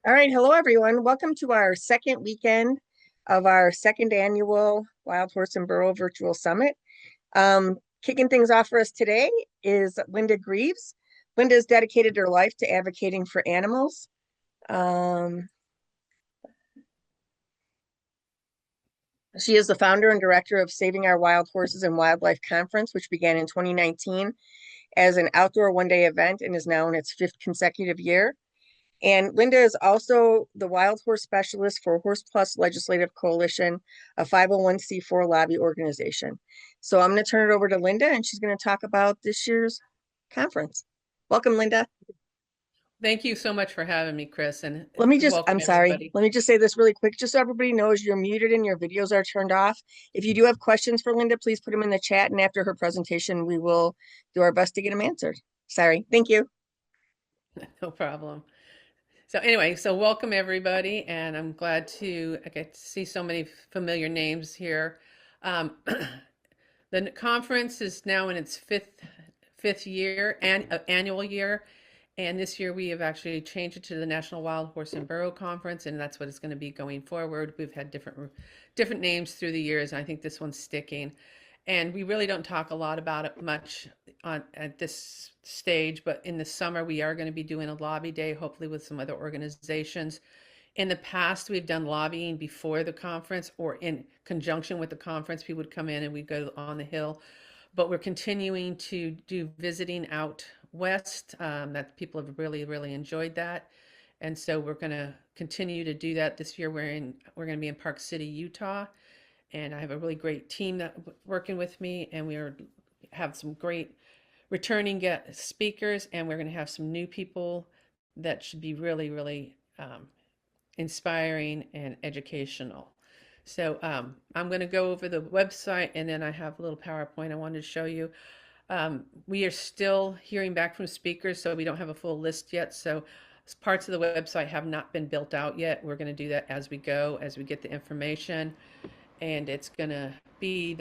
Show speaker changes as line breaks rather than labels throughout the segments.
All right, hello everyone. Welcome to our second weekend of our second annual Wild Horse and Burro Virtual Summit. Kicking things off for us today is Linda Greaves. Linda has dedicated her life to advocating for animals. Um, she is the founder and director of Saving Our Wild Horses and Wildlife Conference, which began in 2019 as an outdoor one-day event and is now in its fifth consecutive year. And Linda is also the wild horse specialist for Horse Plus Legislative Coalition, a 501c4 lobby organization. So I'm going to turn it over to Linda, and she's going to talk about this year's conference. Welcome, Linda.
Thank you so much for having me, Chris, and
I'm
welcome
sorry.
everybody.
Let me just say this really quick, just so everybody knows you're muted and your videos are turned off. If you do have questions for Linda, please put them in the chat. And after her presentation, we will do our best to get them answered. Sorry. Thank you.
No problem. So anyway, so welcome everybody, and I'm glad to I get to see so many familiar names here. Um, the conference is now in its fifth year and annual year, and this year we have actually changed it to the National Wild Horse and Burro Conference, and that's what it's going to be going forward. We've had different names through the years, and I think this one's sticking. And we really don't talk a lot about it much at this stage, but in the summer we are going to be doing a lobby day, hopefully with some other organizations. In the past, we've done lobbying before the conference or in conjunction with the conference. People would come in and we'd go on the Hill, but we're continuing to do visiting out west. That people have really enjoyed that, and so we're going to continue to do that this year. We're going to be in Park City, Utah, and I have a really great team that working with me, and have some great returning guest speakers, and we're going to have some new people that should be really inspiring and educational. So I'm going to go over the website, and then I have a little PowerPoint I wanted to show you. We are still hearing back from speakers, so we don't have a full list yet. So parts of the website have not been built out yet. We're going to do that as we go, as we get the information. And it's going to be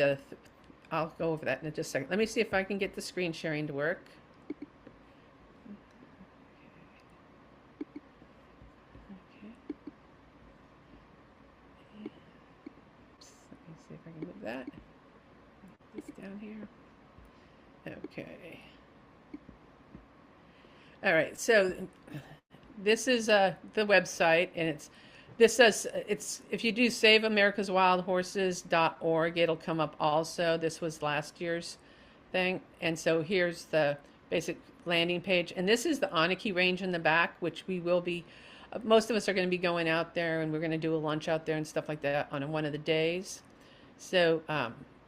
I'll go over that in just a second. Let me see if I can get the screen sharing to work. Okay. Let me see if I can move that. This down here. Okay. All right. So this is the website, and it's if you do saveamericaswildhorses.org, it'll come up also. This was last year's thing. And so here's the basic landing page. And this is the Aniki range in the back, which we will be most of us are going to be going out there, and we're going to do a lunch out there and stuff like that on one of the days. So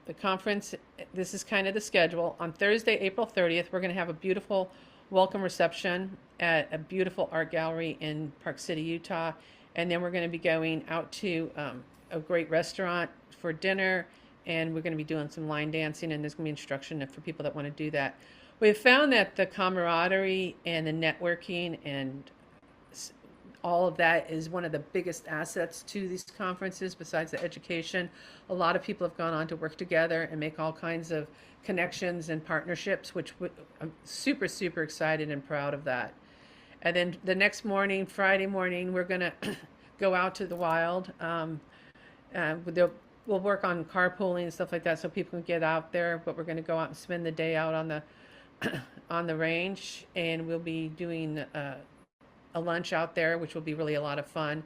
the conference, this is kind of the schedule. On Thursday, April 30th, we're going to have a beautiful welcome reception at a beautiful art gallery in Park City, Utah. And then we're going to be going out to a great restaurant for dinner, and we're going to be doing some line dancing, and there's going to be instruction for people that want to do that. We've found that the camaraderie and the networking and all of that is one of the biggest assets to these conferences besides the education. A lot of people have gone on to work together and make all kinds of connections and partnerships, which I'm super excited and proud of that. And then the next morning, Friday morning, we're going to go out to the wild. We'll work on carpooling and stuff like that so people can get out there, but we're going to go out and spend the day out on the on the range, and we'll be doing a lunch out there, which will be really a lot of fun.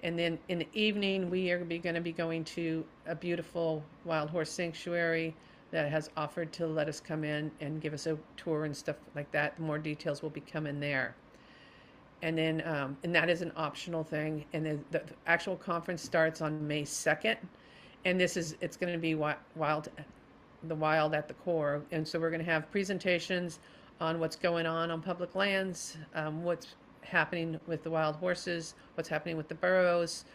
And then in the evening, we are going to be going to a beautiful wild horse sanctuary that has offered to let us come in and give us a tour and stuff like that. More details will be coming there. And then, and that is an optional thing. And then the actual conference starts on May 2nd. And it's going to be the wild at the core. And so we're going to have presentations on what's going on public lands, what's happening with the wild horses, what's happening with the burros,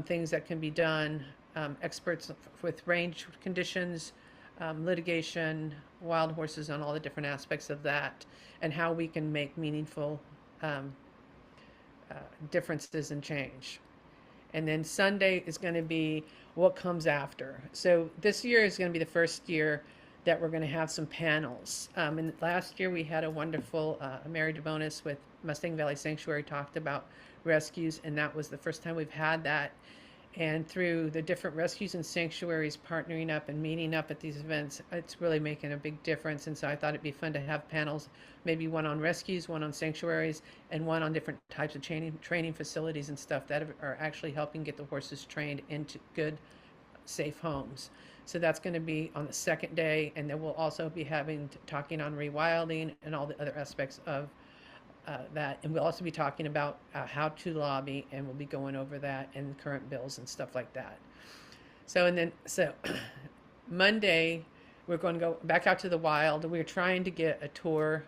things that can be done, experts with range conditions, litigation, wild horses, on all the different aspects of that, and how we can make meaningful differences and change. And then Sunday is going to be what comes after. So this year is going to be the first year that we're going to have some panels. And last year we had a wonderful Mary DeBonis with Mustang Valley Sanctuary talked about rescues, and that was the first time we've had that. And through the different rescues and sanctuaries partnering up and meeting up at these events, it's really making a big difference. And so I thought it'd be fun to have panels, maybe one on rescues, one on sanctuaries, and one on different types of training facilities and stuff that are actually helping get the horses trained into good, safe homes. So that's going to be on the second day, and then we'll also be having talking on rewilding and all the other aspects of that. And we'll also be talking about how to lobby, and we'll be going over that and current bills and stuff like that. So Monday, we're going to go back out to the wild. We're trying to get a tour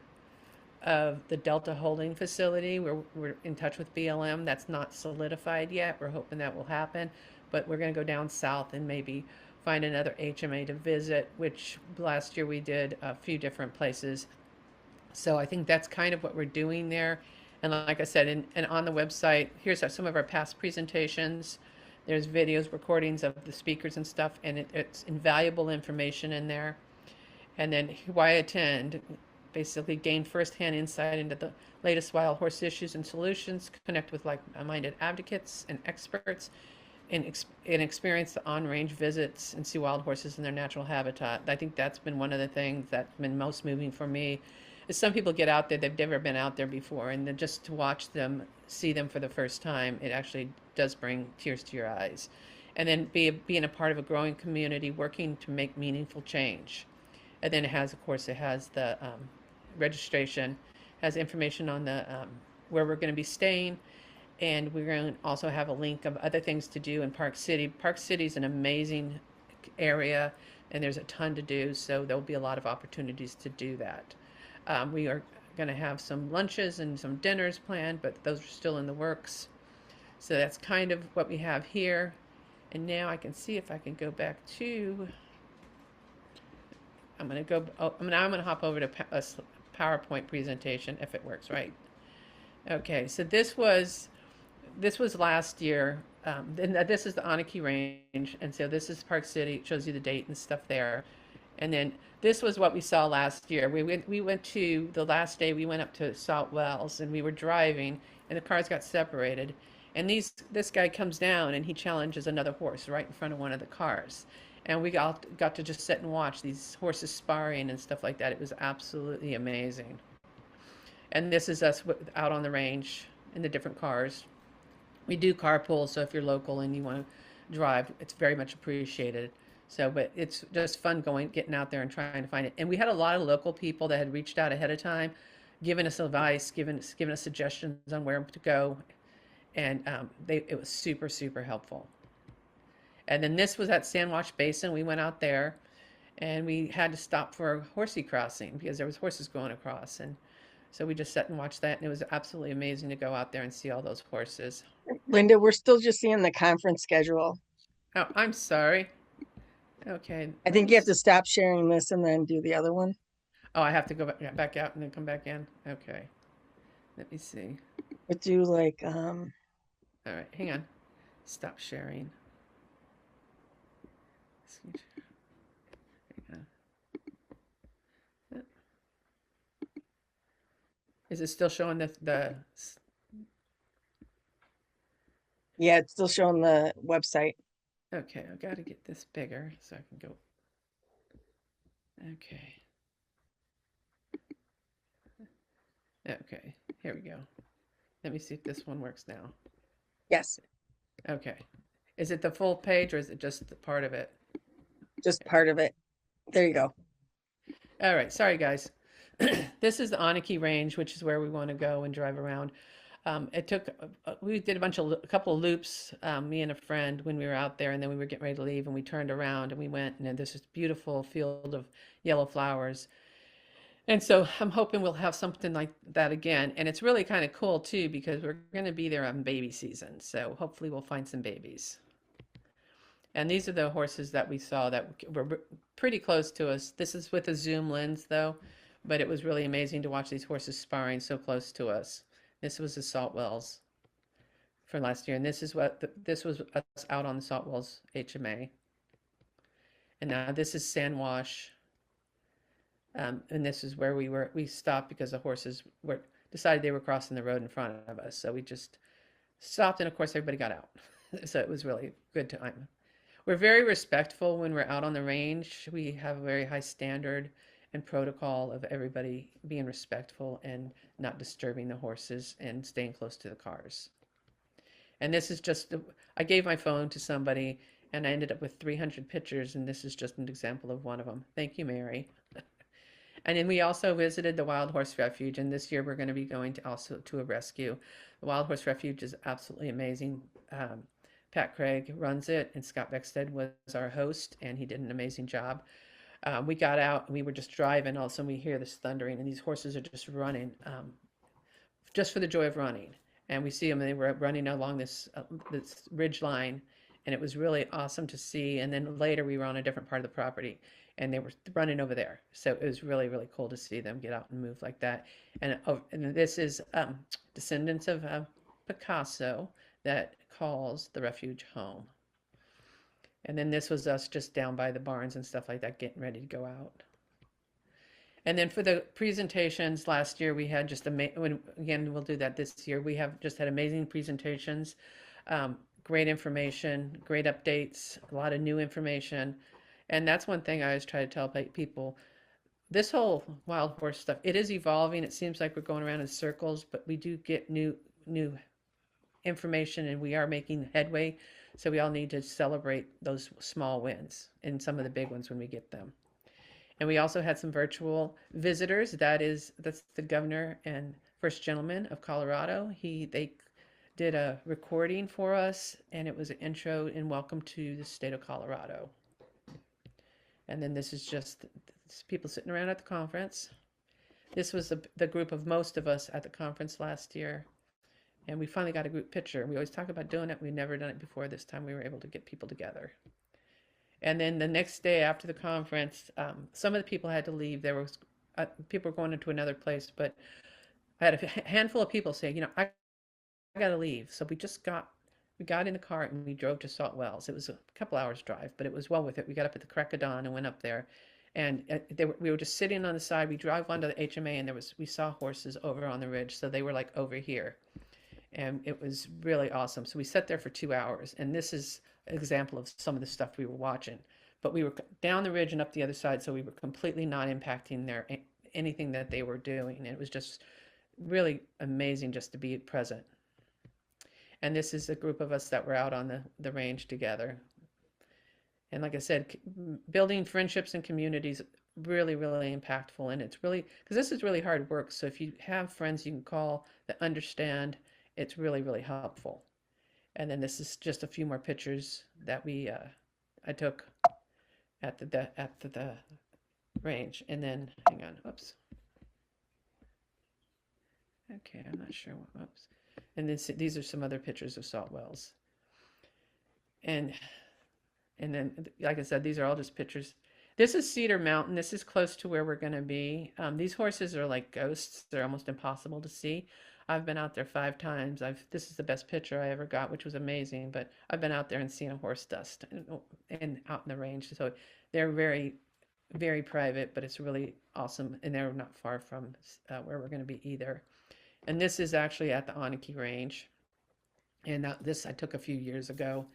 of the Delta Holding Facility. We're in touch with BLM. That's not solidified yet. We're hoping that will happen, but we're going to go down south and maybe find another HMA to visit, which last year we did a few different places. So I think that's kind of what we're doing there. And like I said, and on the website, here's some of our past presentations. There's videos, recordings of the speakers and stuff, and it's invaluable information in there. And then why attend? Basically, gain firsthand insight into the latest wild horse issues and solutions, connect with like-minded advocates and experts, and experience the on-range visits and see wild horses in their natural habitat. I think that's been one of the things that's been most moving for me. Is some people get out there, they've never been out there before, and then just to watch them, see them for the first time, it actually does bring tears to your eyes. And then being a part of a growing community, working to make meaningful change. And then it has, of course, it has the registration, has information on the where we're going to be staying, and we're going to also have a link of other things to do in Park City. Park City is an amazing area, and there's a ton to do, so there'll be a lot of opportunities to do that. We are going to have some lunches and some dinners planned, but those are still in the works. So that's kind of what we have here. And now I can see if I can go back to. I'm going to go. Oh, now I'm going to hop over to a PowerPoint presentation if it works right. Okay, so this was last year. And this is the Aniki Range, and so this is Park City. It shows you the date and stuff there. And then this was what we saw last year. We went to the last day. We went up to Salt Wells, and we were driving, and the cars got separated. And this guy comes down, and he challenges another horse right in front of one of the cars. And we got to just sit and watch these horses sparring and stuff like that. It was absolutely amazing. And this is us out on the range in the different cars. We do carpool, so if you're local and you want to drive, it's very much appreciated. So, but it's just fun getting out there and trying to find it. And we had a lot of local people that had reached out ahead of time, giving us advice, giving us suggestions on where to go, and it was super, super helpful. And then this was at Sandwash Basin. We went out there, and we had to stop for a horsey crossing because there was horses going across, and so we just sat and watched that, and it was absolutely amazing to go out there and see all those horses.
Linda, we're still just seeing the conference schedule.
Oh, I'm sorry. Okay,
I
let
think
me.
you have to stop sharing this and then do the other one.
Oh, I have to go back out and then come back in. Okay, let me see.
But do like
All right, hang on. Stop sharing. Hang on. Is it still showing the?
yeah, it's still showing the website.
Okay, I've got to get this bigger so I can go. Okay. Okay, here we go. Let me see if this one works now.
Yes,
Okay. Is it the full page or is it just the part of it?
just part of it. There you go.
All right, sorry guys. This is the Aniki Range, which is where we want to go and drive around. It took, we did a couple of loops, me and a friend, when we were out there, and then we were getting ready to leave, and we turned around and we went, and there's this beautiful field of yellow flowers. And so I'm hoping we'll have something like that again. And it's really kind of cool too, because we're going to be there on baby season. So hopefully we'll find some babies. And these are the horses that we saw that were pretty close to us. This is with a zoom lens though, but it was really amazing to watch these horses sparring so close to us. This was the Salt Wells for last year. And this was us out on the Salt Wells HMA. And now this is Sandwash. And this is where we stopped because the horses were decided they were crossing the road in front of us. So we just stopped, and of course, everybody got out. So it was really good time. We're very respectful when we're out on the range. We have a very high standard and protocol of everybody being respectful and not disturbing the horses and staying close to the cars. And this is just, I gave my phone to somebody and I ended up with 300 pictures, and this is just an example of one of them. Thank you, Mary. And then we also visited the Wild Horse Refuge, and this year we're going to be going to also to a rescue. The Wild Horse Refuge is absolutely amazing. Pat Craig runs it, and Scott Beckstead was our host, and he did an amazing job. We got out, and we were just driving. All of a sudden, we hear this thundering, and these horses are just running, just for the joy of running. And we see them, and they were running along this ridge line, and it was really awesome to see. And then later, we were on a different part of the property, and they were running over there. So it was really, really cool to see them get out and move like that. And this is descendants of Picasso that calls the refuge home. And then this was us just down by the barns and stuff like that, getting ready to go out. And then for the presentations last year, we had just again, we'll do that this year. We have just had amazing presentations, great information, great updates, a lot of new information. And that's one thing I always try to tell people. This whole wild horse stuff, it is evolving. It seems like we're going around in circles, but we do get new information and we are making headway. So we all need to celebrate those small wins and some of the big ones when we get them. And we also had some virtual visitors. That's the governor and first gentleman of Colorado. They did a recording for us, and it was an intro and welcome to the state of Colorado. And then this is just people sitting around at the conference. This was the group of most of us at the conference last year. And we finally got a group picture. We always talk about doing it. We've never done it before. This time we were able to get people together. And then the next day after the conference, some of the people had to leave. There was people were going into another place, but I had a handful of people say, I got to leave. So we got in the car and we drove to Salt Wells. It was a couple hours drive, but it was well worth it. We got up at the crack of dawn and went up there, and we were just sitting on the side. We drove onto the HMA, and we saw horses over on the ridge, so they were like over here, and it was really awesome. So we sat there for 2 hours, and this is an example of some of the stuff we were watching. But we were down the ridge and up the other side, so we were completely not impacting anything that they were doing. And it was just really amazing just to be present. And this is a group of us that were out on the range together. And like I said, building friendships and communities, really, really impactful. And it's really, because this is really hard work. So if you have friends you can call that understand, it's really, really helpful. And then this is just a few more pictures that I took at the range. And then, hang on, oops. Okay, I'm not sure what, oops. And then these are some other pictures of Salt Wells. And then, like I said, these are all just pictures. This is Cedar Mountain. This is close to where we're going to be. These horses are like ghosts. They're almost impossible to see. I've been out there 5 times. This is the best picture I ever got, which was amazing. But I've been out there and seen a horse dust and out in the range. So they're very, very private, but it's really awesome. And they're not far from where we're going to be either. And this is actually at the Aniki Range. And this I took a few years ago,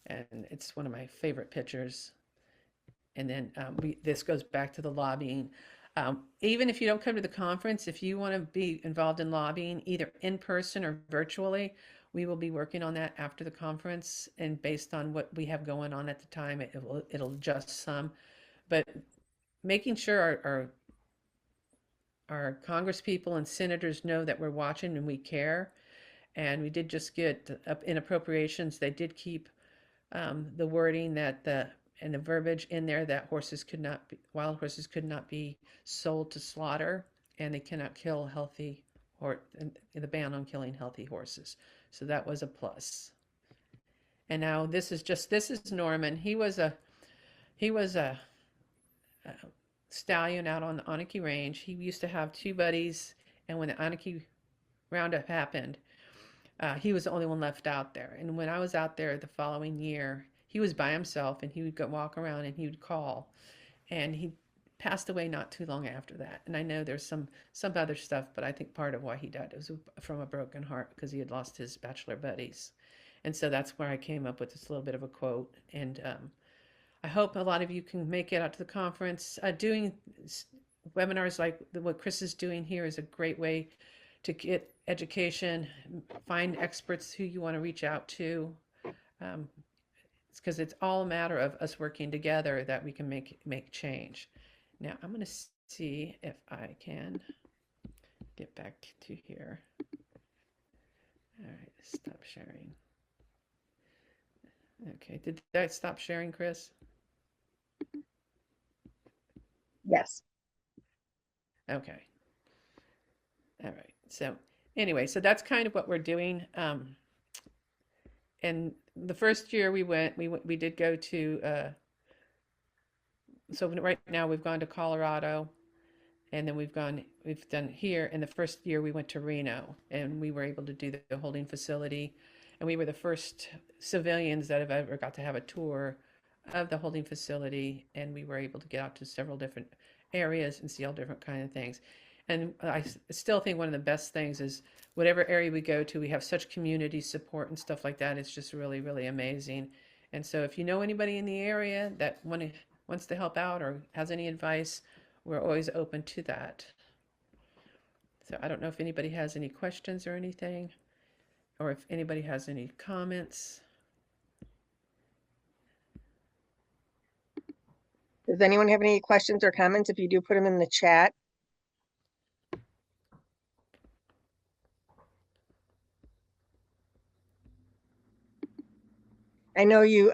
and it's one of my favorite pictures. And then this goes back to the lobbying. Even if you don't come to the conference, if you want to be involved in lobbying, either in person or virtually, we will be working on that after the conference. And based on what we have going on at the time, it'll adjust some. But making sure our Congress people and senators know that we're watching and we care. And we did just get in appropriations, they did keep the wording and the verbiage in there that wild horses could not be sold to slaughter, and they cannot kill healthy, or the ban on killing healthy horses. So that was a plus. And now this is Norman. He was a stallion out on the Aniki Range. He used to have 2 buddies, and when the Aniki roundup happened, he was the only one left out there. And when I was out there the following year, he was by himself, and he would go walk around and he would call. And passed away not too long after that. And I know there's some other stuff, but I think part of why he died was from a broken heart because he had lost his bachelor buddies. And so that's where I came up with this little bit of a quote. And I hope a lot of you can make it out to the conference. Doing webinars like what Chris is doing here is a great way to get education, find experts who you want to reach out to. Um, it's because it's all a matter of us working together that we can make change. Now I'm going to see if I can get back to here. All right, stop sharing. Okay, did I stop sharing, Chris?
Yes.
Okay. All right. So anyway, so that's kind of what we're doing. And the first year we did go to. So right now we've gone to Colorado, and then we've done here. And the first year we went to Reno, and we were able to do the holding facility, and we were the first civilians that have ever got to have a tour of the holding facility, and we were able to get out to several different areas and see all different kind of things. And I still think one of the best things is whatever area we go to, we have such community support and stuff like that. It's just really, really amazing. And so if you know anybody in the area that wants to help out or has any advice, we're always open to that. So I don't know if anybody has any questions or anything, or if anybody has any comments.
Does anyone have any questions or comments? If you do, put them in the chat.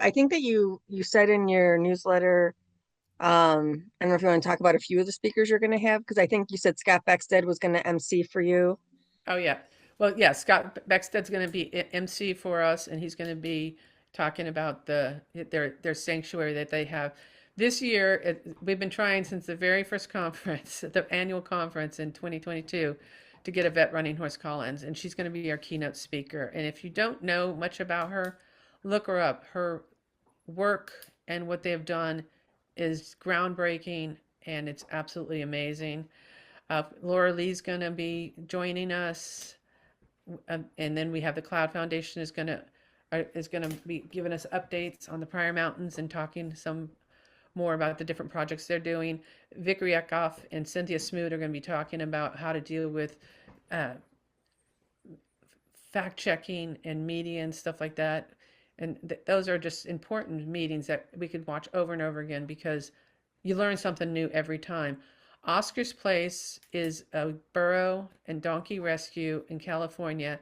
I think that you said in your newsletter, I don't know if you want to talk about a few of the speakers you're going to have, because I think you said Scott Beckstead was going to MC for you.
Oh yeah. Well, yeah, Scott Beckstead's going to be MC for us, and he's going to be talking about their sanctuary that they have. This year, we've been trying since the very first conference, the annual conference in 2022, to get a vet running horse Collins, and she's going to be our keynote speaker. And if you don't know much about her, look her up. Her work and what they've done is groundbreaking, and it's absolutely amazing. Laura Lee's going to be joining us, and then we have the Cloud Foundation is going to be giving us updates on the Prior Mountains and talking some more about the different projects they're doing. Vic Riekoff and Cynthia Smoot are going to be talking about how to deal with uh, fact checking and media and stuff like that. And those are just important meetings that we could watch over and over again because you learn something new every time. Oscar's Place is a burro and donkey rescue in California,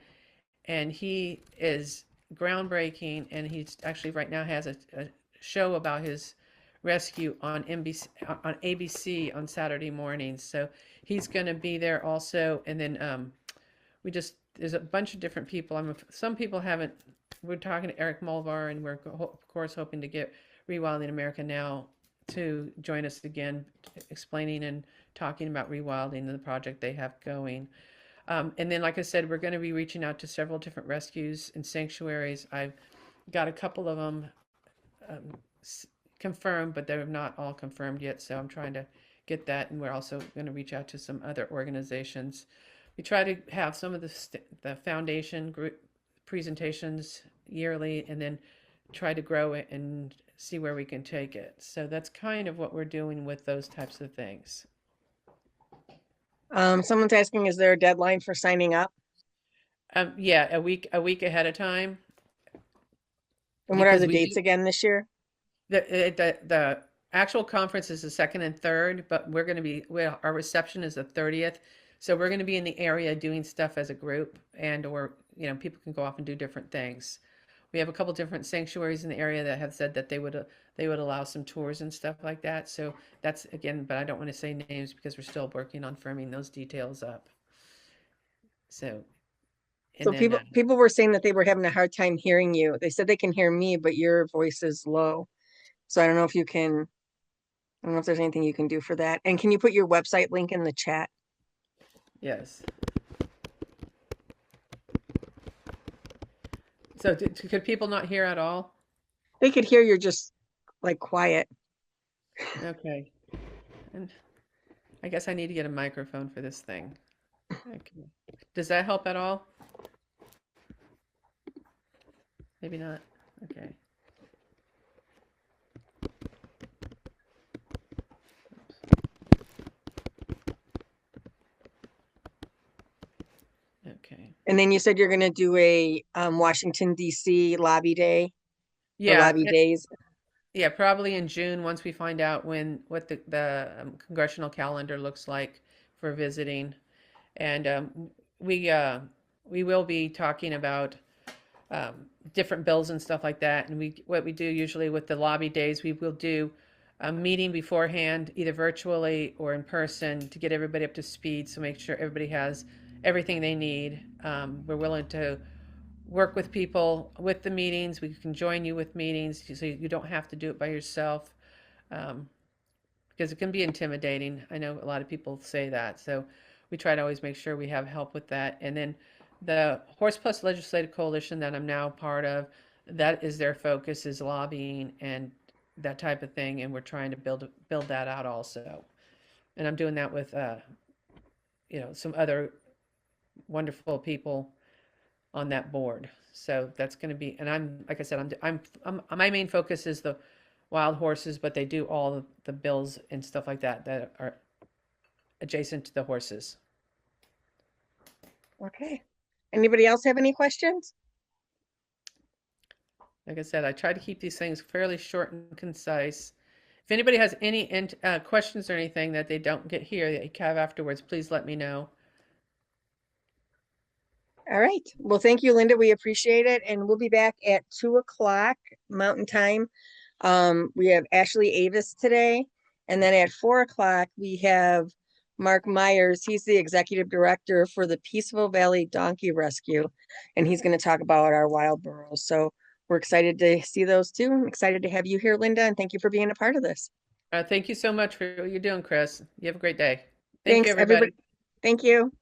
and he is groundbreaking. And he's actually right now has a show about his rescue on ABC on Saturday mornings. So he's going to be there also. And then we just there's a bunch of different people. Some people haven't. We're talking to Eric Mulvar, and we're of course hoping to get Rewilding America Now to join us again, explaining and talking about rewilding and the project they have going. And then, like I said, we're going to be reaching out to several different rescues and sanctuaries. I've got a couple of them um, confirmed, but they're not all confirmed yet. So I'm trying to get that, and we're also going to reach out to some other organizations. We try to have some of the foundation group presentations yearly, and then try to grow it and see where we can take it. So that's kind of what we're doing with those types of things.
Someone's asking, is there a deadline for signing up?
Yeah, a week ahead of time
And what are
because
the
we
dates
do
again this year?
the actual conference is the second and third, but our reception is the 30th. So we're going to be in the area doing stuff as a group, and or people can go off and do different things. We have a couple different sanctuaries in the area that have said that they would allow some tours and stuff like that. So that's again, but I don't want to say names because we're still working on firming those details up. So and
So
then
people were saying that they were having a hard time hearing you. They said they can hear me, but your voice is low. So I don't know if you can, I don't know if there's anything you can do for that. And can you put your website link in the chat?
yes. So could people not hear at all?
They could hear you're just like quiet.
Okay. And I guess I need to get a microphone for this thing. Okay. Does that help at all? Maybe not. Okay. Okay.
And then you said you're going to do a Washington, D.C. lobby day or
Yeah,
lobby days.
yeah, probably in June once we find out when what the congressional calendar looks like for visiting, and we uh, we will be talking about um, different bills and stuff like that. And we what we do usually with the lobby days, we will do a meeting beforehand, either virtually or in person, to get everybody up to speed. So make sure everybody has everything they need. We're willing to work with people with the meetings. We can join you with meetings so you don't have to do it by yourself, um, because it can be intimidating. I know a lot of people say that. So we try to always make sure we have help with that. And then the Horse Plus Legislative Coalition that I'm now part of, that is their focus is lobbying and that type of thing. And we're trying to build that out also. And I'm doing that with some other wonderful people on that board. So that's going to be, and I'm like I said, my main focus is the wild horses, but they do all the bills and stuff like that that are adjacent to the horses.
Okay. Anybody else have any questions?
Like I said, I try to keep these things fairly short and concise. If anybody has any questions or anything that they don't get here that you have afterwards, please let me know.
All right. Well, thank you, Linda. We appreciate it. And we'll be back at 2 o'clock Mountain Time. We have Ashley Avis today. And then at 4 o'clock, we have Mark Myers. He's the executive director for the Peaceful Valley Donkey Rescue. And he's going to talk about our wild burros. So we're excited to see those too. I'm excited to have you here, Linda. And thank you for being a part of this.
Thank you so much for what you're doing, Chris. You have a great day. Thank you,
Thanks, everybody.
everybody.
Thank you.